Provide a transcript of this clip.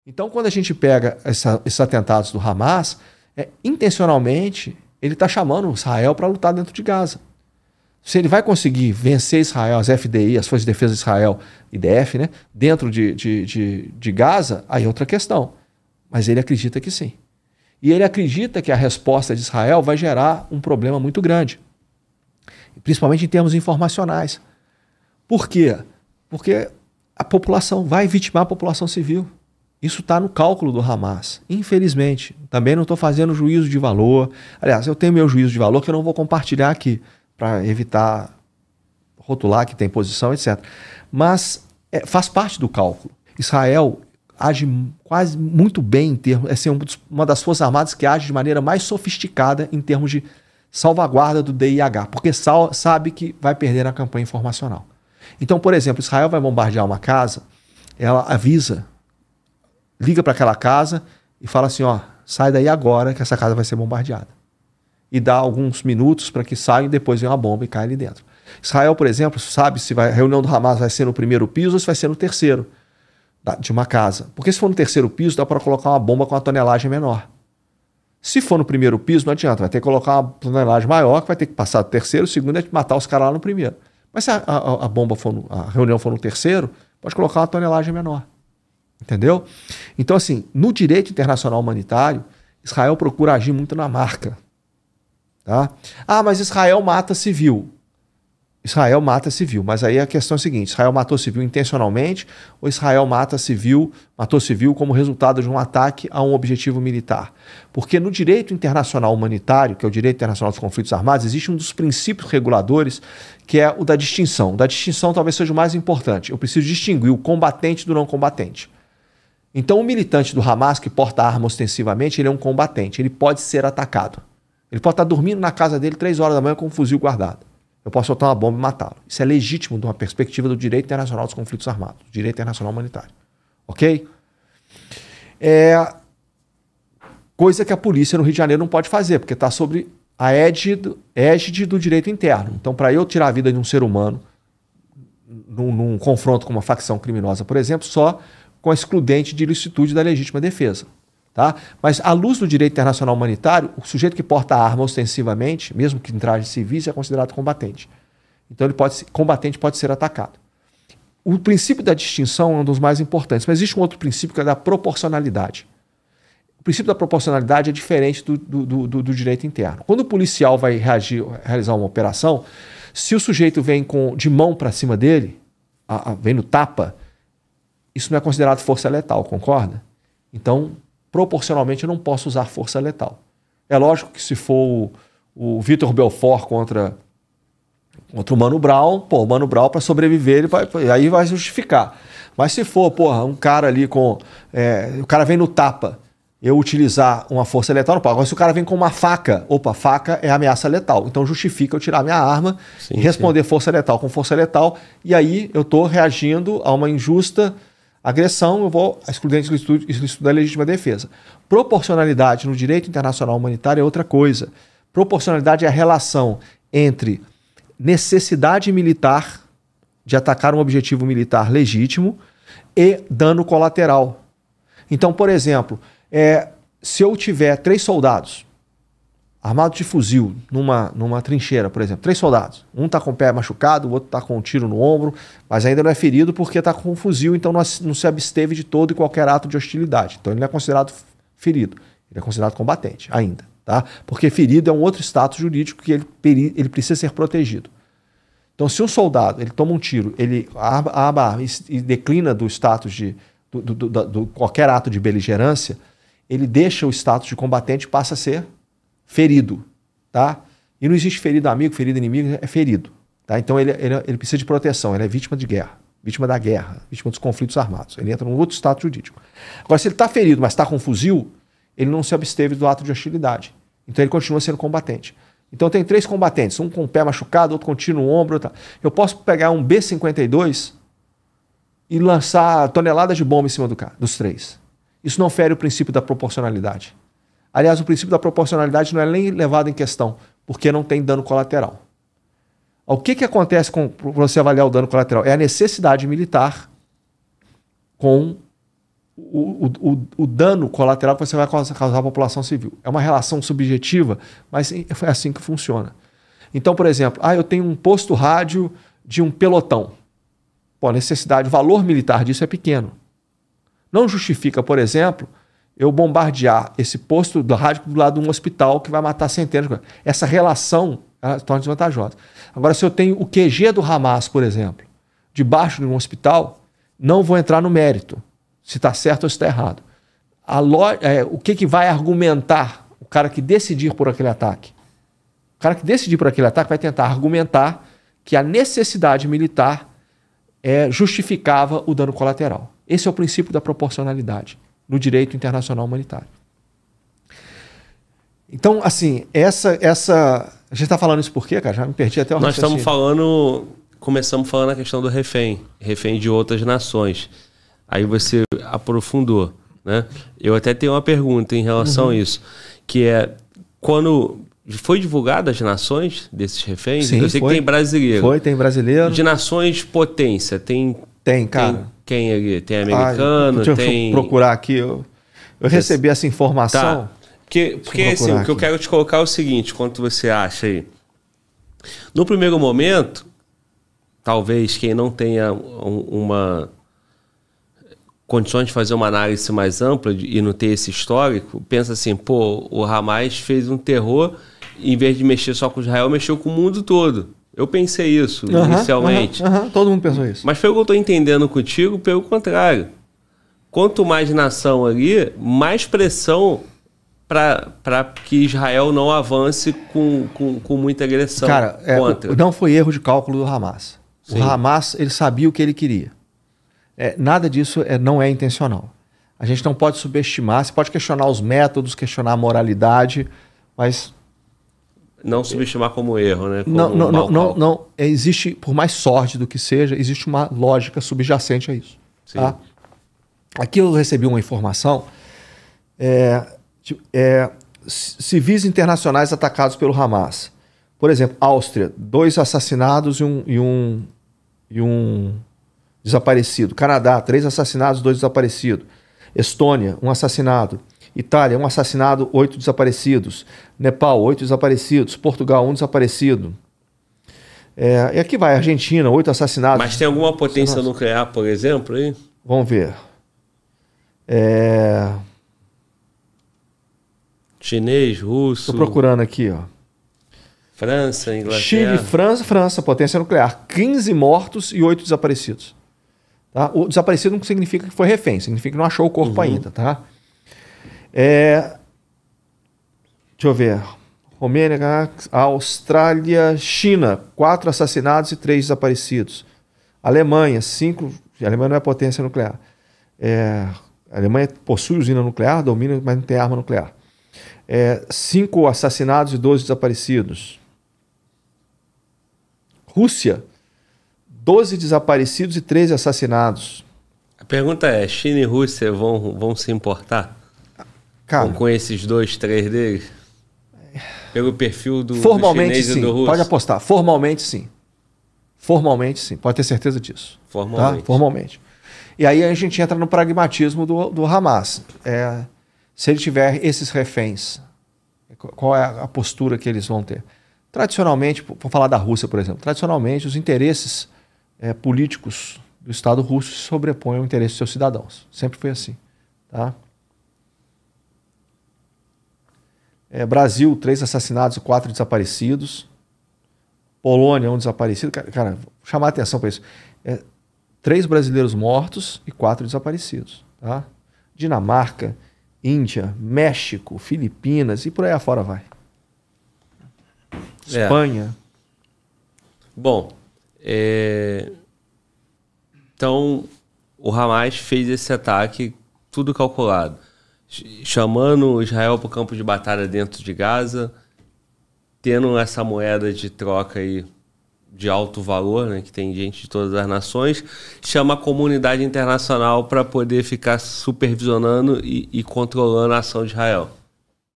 Então, quando a gente pega esses atentados do Hamas, intencionalmente, ele está chamando Israel para lutar dentro de Gaza. Se ele vai conseguir vencer Israel, as FDI, as Forças de Defesa de Israel, IDF, né, dentro de Gaza, aí é outra questão. Mas ele acredita que sim. E ele acredita que a resposta de Israel vai gerar um problema muito grande, principalmente em termos informacionais. Por quê? Porque a população vai vitimar a população civil. Isso está no cálculo do Hamas. Infelizmente, também não estou fazendo juízo de valor. Aliás, eu tenho meu juízo de valor que eu não vou compartilhar aqui, para evitar rotular que tem posição, etc. Mas faz parte do cálculo. Israel age quase muito bem em termos... uma das Forças Armadas que age de maneira mais sofisticada em termos de salvaguarda do DIH, porque sabe que vai perder na campanha informacional. Então, por exemplo, Israel vai bombardear uma casa, ela avisa, liga para aquela casa e fala assim, ó, sai daí agora que essa casa vai ser bombardeada. E dá alguns minutos para que saiam e depois vem uma bomba e cai ali dentro. Israel, por exemplo, sabe se a reunião do Hamas vai ser no primeiro piso ou se vai ser no terceiro de uma casa. Porque se for no terceiro piso, dá para colocar uma bomba com uma tonelagem menor. Se for no primeiro piso, não adianta, vai ter que colocar uma tonelagem maior, que vai ter que passar do terceiro, o segundo é matar os caras lá no primeiro. Mas se a bomba for a reunião for no terceiro, pode colocar uma tonelagem menor. Entendeu? Então, assim, no direito internacional humanitário, Israel procura agir muito na marca. Tá? Ah, mas Israel mata civil. Israel mata civil, mas aí a questão é a seguinte, Israel matou civil intencionalmente ou Israel matou civil como resultado de um ataque a um objetivo militar? Porque no direito internacional humanitário, que é o direito internacional dos conflitos armados, existe um dos princípios reguladores que é o da distinção. O da distinção talvez seja o mais importante. Eu preciso distinguir o combatente do não combatente. Então o militante do Hamas que porta arma ostensivamente, ele é um combatente, ele pode ser atacado. Ele pode estar dormindo na casa dele 3 horas da manhã com um fuzil guardado. Eu posso soltar uma bomba e matá-lo. Isso é legítimo de uma perspectiva do direito internacional dos conflitos armados, do direito internacional humanitário. Ok? Coisa que a polícia no Rio de Janeiro não pode fazer, porque está sobre a égide do direito interno. Então, para eu tirar a vida de um ser humano num confronto com uma facção criminosa, por exemplo, só com a excludente de ilicitude da legítima defesa. Tá? Mas, à luz do direito internacional humanitário, o sujeito que porta a arma ostensivamente, mesmo que em trajes civis, é considerado combatente. Então, combatente pode ser atacado. O princípio da distinção é um dos mais importantes, mas existe um outro princípio que é da proporcionalidade. O princípio da proporcionalidade é diferente do direito interno. Quando o policial vai realizar uma operação, se o sujeito vem de mão para cima dele, vem no tapa, isso não é considerado força letal, concorda? Então, proporcionalmente, eu não posso usar força letal. É lógico que se for o Vitor Belfort contra o Mano Brown, o Mano Brown, para sobreviver, aí vai justificar. Mas se for, um cara ali o cara vem no tapa, eu utilizar uma força letal, não pode. Agora, se o cara vem com uma faca, faca é ameaça letal. Então justifica eu tirar minha arma e responder força letal com força letal, e aí eu estou reagindo a uma injusta agressão, eu vou excluir isso da legítima defesa. Proporcionalidade no direito internacional humanitário é outra coisa. Proporcionalidade é a relação entre necessidade militar de atacar um objetivo militar legítimo e dano colateral. Então, por exemplo, se eu tiver 3 soldados armados de fuzil numa trincheira, por exemplo, 3 soldados, um está com o pé machucado, o outro está com um tiro no ombro, mas ainda não é ferido porque está com um fuzil, então não se absteve de todo e qualquer ato de hostilidade. Então ele não é considerado ferido, ele é considerado combatente ainda, tá? Porque ferido é um outro status jurídico que ele precisa ser protegido. Então, se um soldado ele toma um tiro, ele abre a arma e declina do status de qualquer ato de beligerância, ele deixa o status de combatente e passa a ser ferido, tá? E não existe ferido amigo, ferido inimigo, é ferido, tá? Então ele precisa de proteção, ele é vítima de guerra, vítima da guerra, vítima dos conflitos armados. Ele entra num outro status jurídico. Agora, se ele está ferido, mas está com um fuzil, ele não se absteve do ato de hostilidade. Então ele continua sendo combatente. Então tem 3 combatentes, um com o pé machucado, outro com tiro no ombro. Tá? Eu posso pegar um B-52 e lançar toneladas de bomba em cima dos 3. Isso não fere o princípio da proporcionalidade. Aliás, o princípio da proporcionalidade não é nem levado em questão, porque não tem dano colateral. O que acontece para você avaliar o dano colateral? É a necessidade militar com o dano colateral que você vai causar à população civil. É uma relação subjetiva, mas é assim que funciona. Então, por exemplo, eu tenho um posto rádio de um pelotão. Pô, a necessidade, o valor militar disso é pequeno. Não justifica, por exemplo, eu bombardear esse posto do rádio do lado de um hospital que vai matar centenas de coisas. Essa relação torna desvantajosa. Agora, se eu tenho o QG do Hamas, por exemplo, debaixo de um hospital, não vou entrar no mérito, se está certo ou se está errado. O que vai argumentar o cara que decidir por aquele ataque? O cara que decidir por aquele ataque vai tentar argumentar que a necessidade militar justificava o dano colateral. Esse é o princípio da proporcionalidade no direito internacional humanitário. Então, assim, a gente está falando isso por quê, cara? Já me perdi até o raciocínio. Nós começamos falando a questão do refém de outras nações. Aí você aprofundou, né? Eu até tenho uma pergunta em relação a isso, que é, quando foi divulgado as nações desses reféns? Sim, eu sei que tem brasileiro. Tem brasileiro. De nações potência, tem cara. Quem ali? Tem americano, deixa eu procurar aqui. Eu recebi essa informação. Tá. Porque assim, o que eu quero te colocar é o seguinte, quanto você acha aí. No primeiro momento, talvez quem não tenha condições de fazer uma análise mais ampla e não ter esse histórico, pensa assim, o Hamas fez um terror, em vez de mexer só com Israel, mexeu com o mundo todo. Eu pensei isso inicialmente. Todo mundo pensou isso. Mas pelo que eu estou entendendo contigo, pelo contrário. Quanto mais nação ali, mais pressão para que Israel não avance com muita agressão. Cara, não foi erro de cálculo do Hamas. Sim. O Hamas, ele sabia o que ele queria. Nada disso não é intencional. A gente não pode subestimar, você pode questionar os métodos, questionar a moralidade, mas... Não subestimar como erro, né? Como não. Existe, por mais sórdido que seja, existe uma lógica subjacente a isso. Tá? Aqui eu recebi uma informação, civis internacionais atacados pelo Hamas. Por exemplo, Áustria, 2 assassinados e um desaparecido. Canadá, 3 assassinados, 2 desaparecidos. Estônia, 1 assassinado. Itália, 1 assassinado, 8 desaparecidos. Nepal, 8 desaparecidos. Portugal, 1 desaparecido. E aqui vai, Argentina, 8 assassinados. Mas tem alguma potência nuclear, por exemplo, aí? Vamos ver. Chinês, russo... Estou procurando aqui, ó. França, Inglaterra... Chile, França, potência nuclear. 15 mortos e 8 desaparecidos. Tá? O desaparecido não significa que foi refém, significa que não achou o corpo ainda, tá? Deixa eu ver. Romênia, Austrália, China, 4 assassinados e 3 desaparecidos. Alemanha, 5... A Alemanha não é potência nuclear. A Alemanha possui usina nuclear, domina, mas não tem arma nuclear. 5 assassinados e 12 desaparecidos. Rússia, 12 desaparecidos e 13 assassinados. A pergunta é, China e Rússia vão se importar? Cara, com esses 2, 3 deles? Pelo perfil do chinês e do russo? Pode apostar. Formalmente, sim. Formalmente, sim. Pode ter certeza disso. Formalmente. Tá? Formalmente. E aí a gente entra no pragmatismo do Hamas. Se ele tiver esses reféns, qual é a postura que eles vão ter? Tradicionalmente, vou falar da Rússia, por exemplo, tradicionalmente os interesses políticos do Estado russo se sobrepõem ao interesse dos seus cidadãos. Sempre foi assim. Tá? Brasil, 3 assassinados e 4 desaparecidos. Polônia, 1 desaparecido. Cara, vou chamar a atenção para isso. 3 brasileiros mortos e 4 desaparecidos. Tá? Dinamarca, Índia, México, Filipinas e por aí afora vai. Espanha. Bom, então o Hamas fez esse ataque tudo calculado, chamando Israel para o campo de batalha dentro de Gaza, tendo essa moeda de troca aí de alto valor, né, que tem gente de todas as nações, chama a comunidade internacional para poder ficar supervisionando e controlando a ação de Israel.